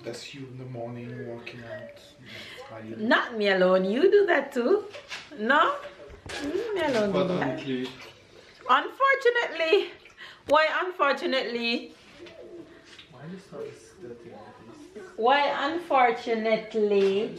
That's you in the morning working out. Not me alone. You do that too. No? Me alone do that. Unfortunately. Why unfortunately? Why is this dirty like this? Why unfortunately?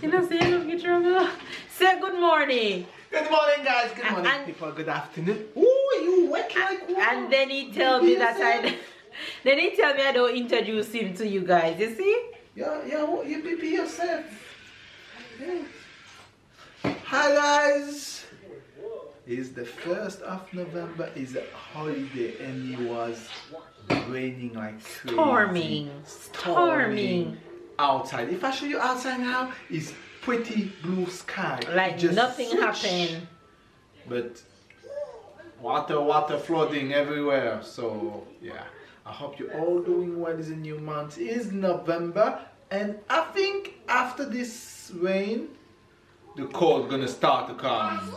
You know, say you don't get trouble. Say good morning. Good morning, guys. Good morning, people. Good afternoon. Ooh, you wet like water. And then he tell me that then he tell me I don't introduce him to you guys. You see? Yeah, you pee yourself. Yeah. Hi, guys. It's the 1st of November. It's a holiday, and it was raining like crazy. Storming Outside. If I show you outside now, it's pretty blue sky. Like just nothing happened. But water flooding everywhere. So yeah, I hope you're all doing well. It's a new month. It's November, and I think after this rain, the cold gonna start to come.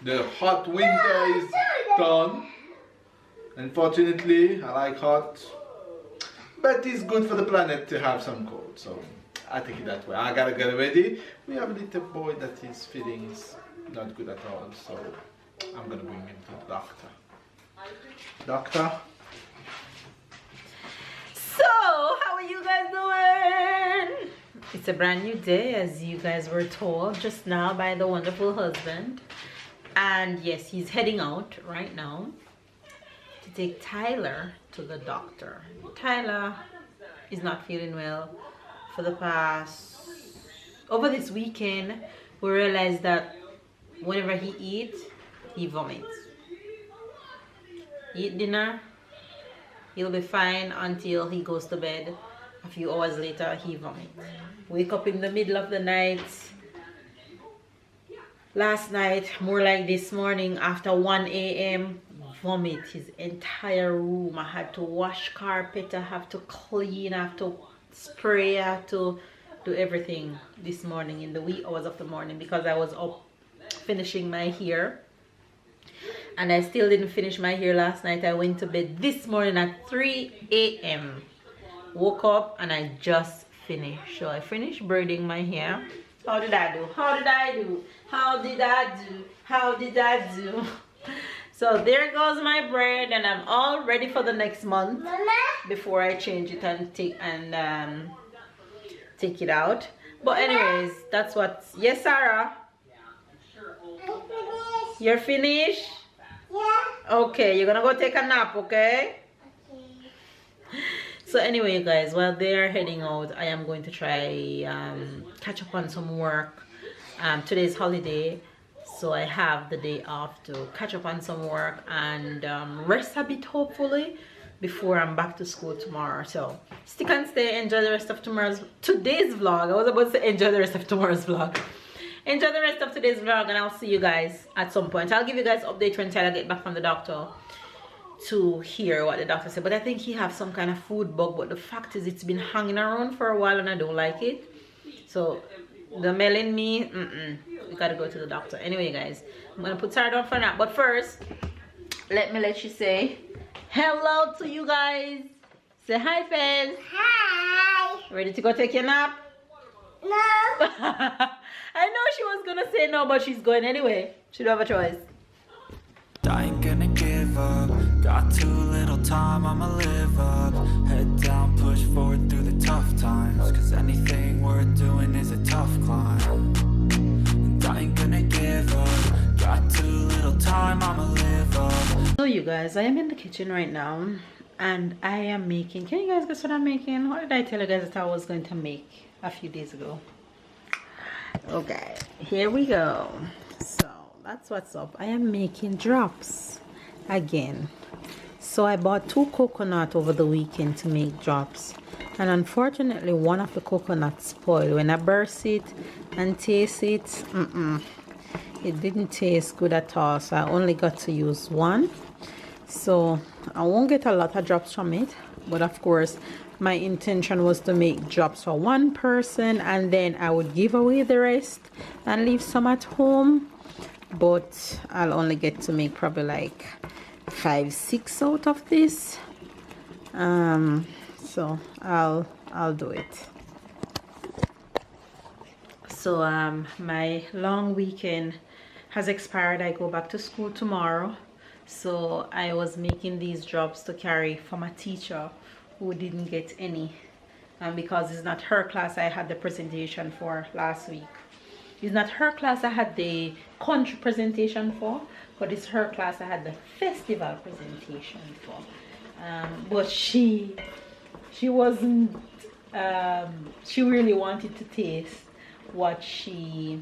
The hot winter is done. Unfortunately, I like hot, but it's good for the planet to have some cold. So I take it that way. I gotta get ready. We have a little boy that his feeling is not good at all, so I'm gonna bring him to the doctor. Doctor? So, how are you guys doing? It's a brand new day, as you guys were told just now by the wonderful husband. And yes, he's heading out right now to take Tyler to the doctor. Tyler is not feeling well. For the past, over this weekend, we realized that whenever he eats, he vomits. Eat dinner, he'll be fine until he goes to bed. A few hours later, he vomits. Wake up in the middle of the night. Last night, more like this morning, after 1 a.m., vomit his entire room. I had to wash carpet, I have to clean, I have to spray, I have to do everything this morning in the wee hours of the morning because I was up finishing my hair. And I still didn't finish my hair last night. I went to bed this morning at 3 a.m. Woke up and I just finished. So I finished braiding my hair. How did I do? How did I do? How did I do? How did I do? So there goes my braid, and I'm all ready for the next month before I change it and take it out. But anyways, that's what. Yes, Sarah. You're finished? Yeah. Okay, you're gonna go take a nap, okay? Okay. So anyway, guys, while they're heading out, I am going to try catch up on some work. Today's holiday, so I have the day off to catch up on some work and rest a bit, hopefully, before I'm back to school tomorrow. So stick and stay, enjoy the rest of today's vlog. I was about to say enjoy the rest of tomorrow's vlog. Enjoy the rest of today's vlog, and I'll see you guys at some point. I'll give you guys update when Tyler get back from the doctor to hear what the doctor said. But I think he have some kind of food bug, but the fact is it's been hanging around for a while and I don't like it. So the melon me, we gotta go to the doctor. Anyway, guys, I'm gonna put Sarah down for now, but first let you say hello to you guys. Say hi, Fez. Hi. Ready to go take your nap? No. I know she was gonna say no, but she's going anyway. She don't have a choice. I ain't gonna give up. Got too little time, I'ma live up. Head down, push forward through the tough times. Cause anything worth doing is a tough climb. And I ain't gonna give up. Got too little time, I'ma live up. So you guys, I am in the kitchen right now and I am making, can you guys guess what I'm making? What did I tell you guys that I was going to make a few days ago? Okay, here we go. So that's what's up. I am making drops again. So I bought 2 coconuts over the weekend to make drops, and unfortunately one of the coconuts spoiled. When I burst it and taste it, it didn't taste good at all, so I only got to use one. So I won't get a lot of drops from it, but of course my intention was to make drops for one person and then I would give away the rest and leave some at home. but I'll only get to make probably like 5-6 out of this. So I'll do it. So my long weekend has expired. I go back to school tomorrow, so I was making these drops to carry for my teacher who didn't get any, and because it's not her class I had the presentation for last week. It's not her class I had the country presentation for, but it's her class I had the festival presentation for. But she wasn't she really wanted to taste what she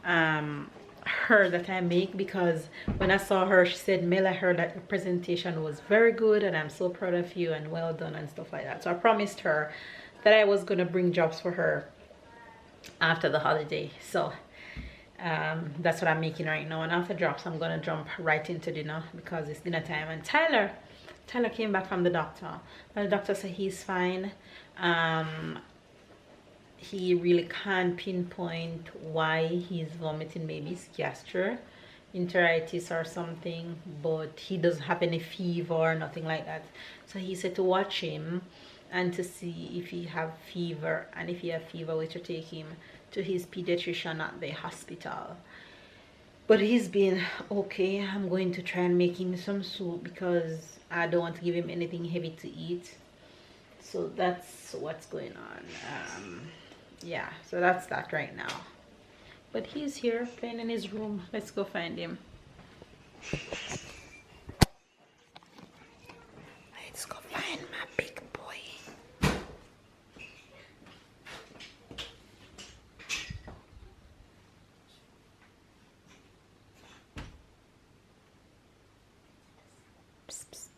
heard that I make, because when I saw her she said, Mel, I heard that the presentation was very good and I'm so proud of you and well done and stuff like that. So I promised her that I was gonna bring jobs for her after the holiday. So that's what I'm making right now, and after drops I'm gonna jump right into dinner because it's dinner time. And Tyler came back from the doctor. The doctor said he's fine. He really can't pinpoint why he's vomiting. Maybe it's gastroenteritis or something, but he doesn't have any fever or nothing like that. So he said to watch him and to see if he have fever, and if he have fever we should take him to his pediatrician at the hospital. But he's been okay. I'm going to try and make him some soup because I don't want to give him anything heavy to eat. So that's what's going on. Yeah, so that's that right now. But he's here playing in his room. Let's go find him. Let's go find my big boy. Psst, psst.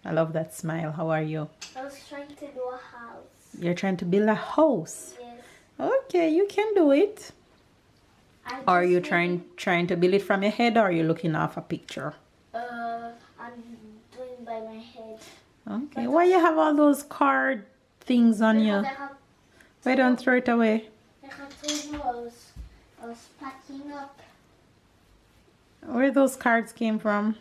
I love that smile. How are you? I was trying to do a house. You're trying to build a house? Yes. Okay, you can do it. Are you just trying to build it from your head, or are you looking off a picture? I'm doing by my head. Okay. Why you have all those card things on you? Why don't throw it away? I told you I was packing up. Where those cards came from?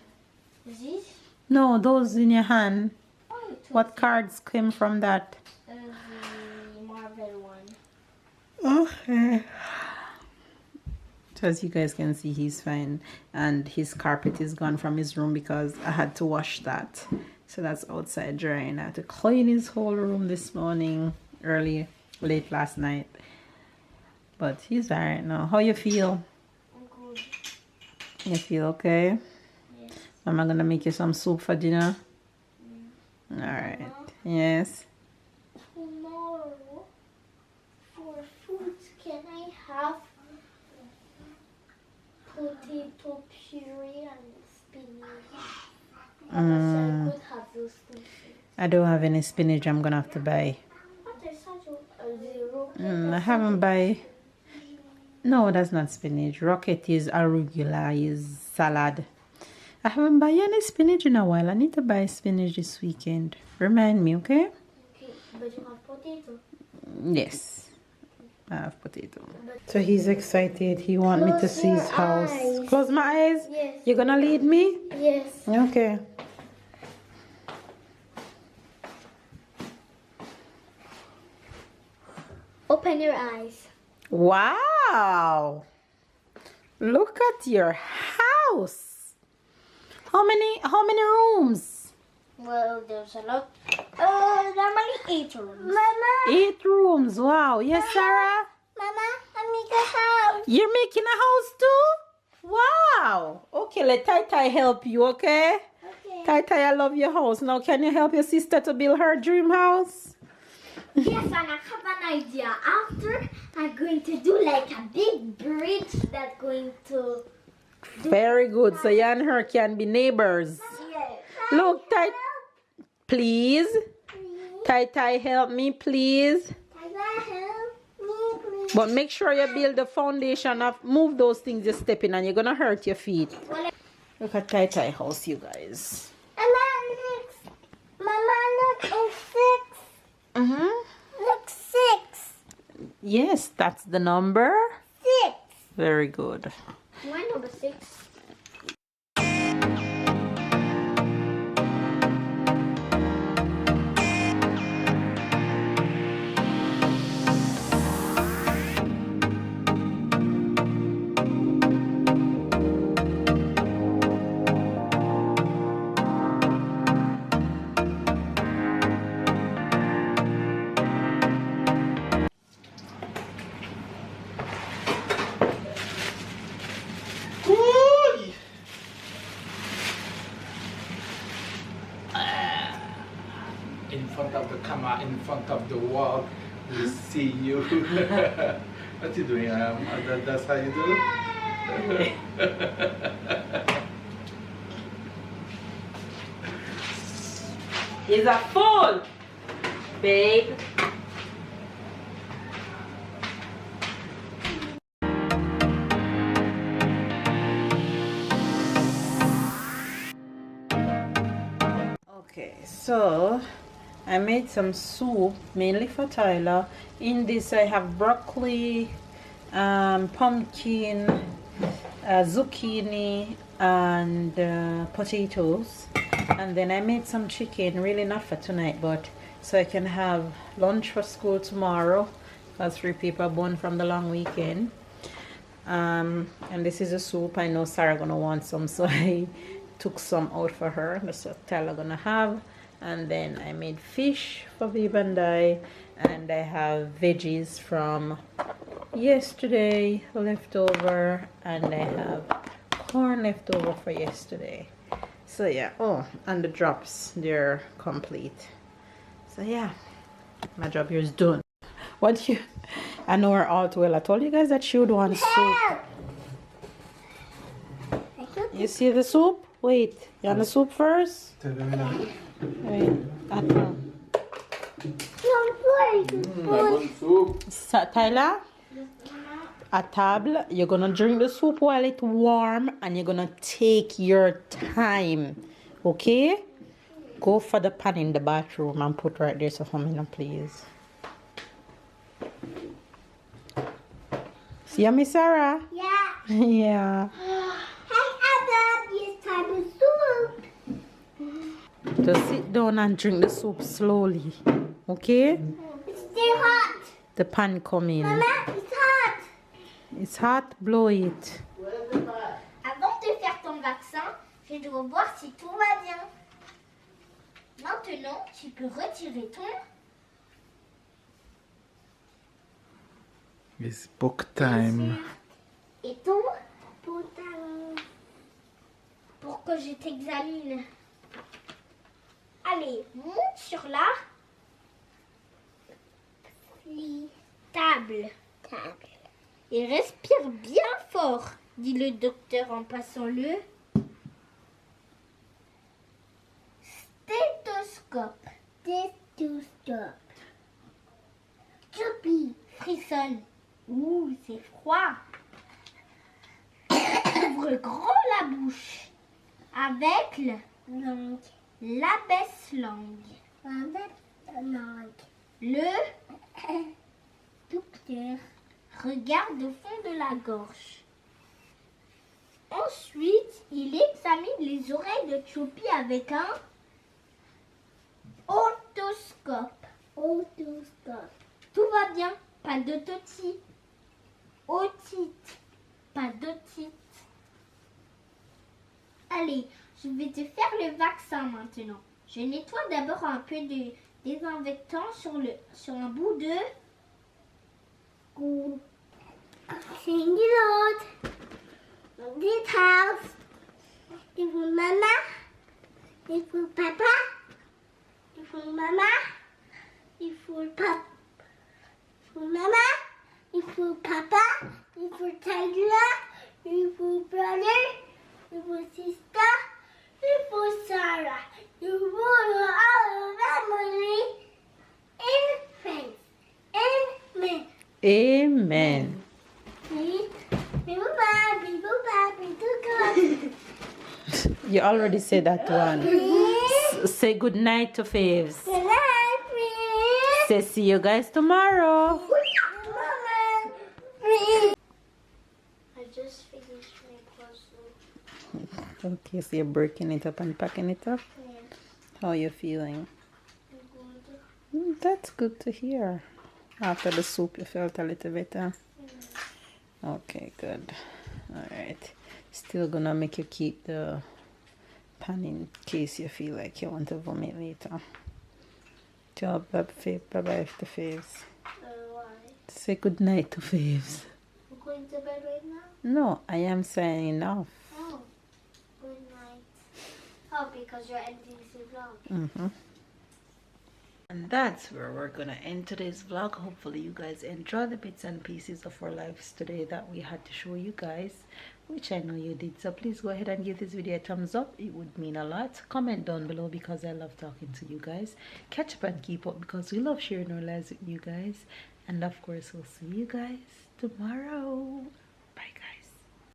This? No, those in your hand. Oh, you took What cards came from that? the Marvel one. Okay. So as you guys can see, he's fine, and his carpet is gone from his room because I had to wash that. So that's outside drying. I had to clean his whole room this morning, late last night. But he's alright now. How you feel? I'm good. You feel okay? Yes. Am I gonna make you some soup for dinner? Alright. Yes. Tomorrow, for food, can I have potato puree and spinach? I could have those things. I don't have any spinach. I'm gonna have to buy. But I saw zero. I haven't buy. No, that's not spinach. Rocket is arugula, is salad. I haven't buy any spinach in a while. I need to buy spinach this weekend. Remind me, okay? Okay, but you have potato. Yes, I have potato. So he's excited. He want me to Close see his your house. eyes. Close my eyes? Yes. You're gonna lead me? Yes. Okay. Open your eyes. Wow. Look at your house. How many rooms? Well, there's a lot. Normally 8 rooms. Mama. 8 rooms. Wow. Yes, Sarah? Mama, I make a house. You're making a house too? Wow. Okay, let Tai Tai help you, okay? Okay. Tai Tai, I love your house. Now, can you help your sister to build her dream house? Yes, and I have an idea. After, I'm going to do like a big bridge that's going to... Very good. So you and her can be neighbors. Yes. Look, Tai, please. Tai Tai, help me, please. But make sure you build the foundation of, move those things you're stepping on. You're going to hurt your feet. Look at Tai Tai house, you guys. Mama, look, it's 6. Mm-hmm. Look, 6. Yes, that's the number. 6. Very good. Why number 6? Ooh. In front of the camera, in front of the world, we see you. What you doing? That's how you do it? He's a fool, babe. Okay, so I made some soup mainly for Tyler. In this I have broccoli, pumpkin, zucchini, and potatoes. And then I made some chicken, really not for tonight, but so I can have lunch for school tomorrow, because 3 people are born from the long weekend. And this is a soup. I know Sarah gonna want some, so I took some out for her. That's what Tyler gonna have. And then I made fish for Viv and I have veggies from yesterday left over, and I have corn left over for yesterday. So yeah, oh, and the drops, they're complete. So yeah, my job here is done. What you, I know her all too well. I told you guys that she would want soup. You see the soup? Wait, you want the soup first? Wait, Tyler, at table, you're gonna drink the soup while it's warm, and you're gonna take your time, okay? Go for the pan in the bathroom and put right there, so for me, please. See you, Miss Sarah? Yeah. Yeah. Hey, Adam, it's time to soup. Just sit down and drink the soup slowly, okay? It's still hot. The pan coming. Mama, it's hot. It's hot, blow it. Avant de faire ton vaccin, je dois voir si tout va bien. Maintenant, tu peux retirer ton It's book time. et ton pantalon pour que je t'examine. Allez, monte sur la table. Et respire bien fort, dit le docteur en passant le stéthoscope. Choupi frissonne. Ouh, c'est froid. Ouvre grand la bouche avec l'abaisse-langue. Le docteur regarde au fond de la gorge. Ensuite, il examine les oreilles de Choupi avec un otoscope. Tout va bien, pas d'autotite. Otite, pas d'otite. Allez, je vais te faire le vaccin maintenant. Je nettoie d'abord un peu de désinfectant sur un bout de cou. This house. Il faut maman. Il faut papa. Il faut maman. Il faut papa. Il faut maman. Il faut papa. Il faut Tyler. Il faut brother. Il faut sister. Il faut Sarah. Il faut all family and friends. Amen. Amen. You already said that one. Say good night to Faves. Good night, please. Say see you guys tomorrow. just finished my clothes. Okay, so you're breaking it up and packing it up? Yeah. How are you feeling? Good. That's good to hear. After the soup, you felt a little better? Okay, good. Alright. Still gonna make you keep the pan in case you feel like you want to vomit later. Ciao, bye bye to Faves. Why? Say good night to Faves. I'm going to bed right now? No, I am signing off. Oh. Good night. Oh, because you're ending the vlog. And that's where we're gonna end today's vlog. Hopefully you guys enjoy the bits and pieces of our lives today that we had to show you guys, which I know you did. So please go ahead and give this video a thumbs up. It would mean a lot. Comment down below because I love talking to you guys. Catch up and keep up because we love sharing our lives with you guys. And of course we'll see you guys tomorrow.